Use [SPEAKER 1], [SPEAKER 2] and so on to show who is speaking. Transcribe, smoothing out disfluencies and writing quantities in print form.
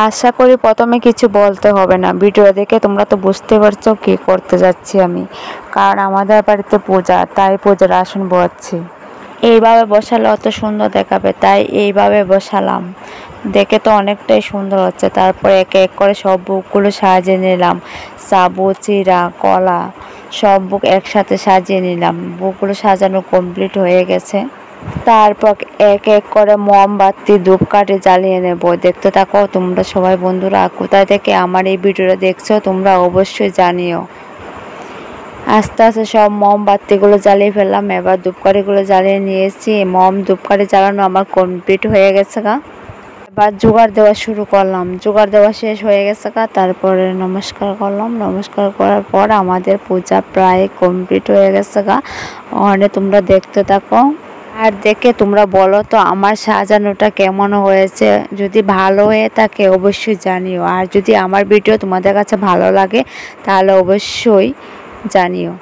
[SPEAKER 1] আশা করি প্রথমে কিছু বলতে হবে না, ভিডিও দেখে তোমরা তো বুঝতে পারছো কি করতে যাচ্ছি আমি। কারণ আমাদের বাড়িতে পূজা, তাই পূজার আসন বসাচ্ছি। এইভাবে বসালে অত সুন্দর দেখাবে, তাই এইভাবে বসালাম। দেখে তো অনেকটাই সুন্দর হচ্ছে। তারপর একে এক করে সব বুকগুলো সাজিয়ে নিলাম। সাবু, চিড়া, কলা সব বুক একসাথে সাজিয়ে নিলাম। বুকগুলো সাজানো কমপ্লিট হয়ে গেছে। তারপর এক এক করে মোমবাতি ধূপকাঠি জ্বালিয়ে নেব। দেখতে থাকো তোমরা সবাই। বন্ধুরা, কোথায় থেকে আমার এই ভিডিওটা দেখছো তোমরা অবশ্যই জানিও। আস্তে আস্তে সব মোমবাতিগুলো জ্বালিয়ে ফেললাম। এবার ধূপকাঠিগুলো জ্বালিয়ে নিয়েছি। ধূপকাঠি জ্বালানো আমার কমপ্লিট হয়ে গেছে গা। এবার জোগাড় দেওয়া শুরু করলাম। জোগাড় দেওয়া শেষ হয়ে গেছে গা। তারপরে নমস্কার করলাম। নমস্কার করার পর আমাদের পূজা প্রায় কমপ্লিট হয়ে গেছে গা। ওখানে তোমরা দেখতে থাকো আর দেখে তোমরা বলো তো আমার সাজানোটা কেমন হয়েছে। যদি ভালো হয়ে থাকে অবশ্যই জানিও। আর যদি আমার ভিডিও তোমাদের কাছে ভালো লাগে তাহলে অবশ্যই জানিও।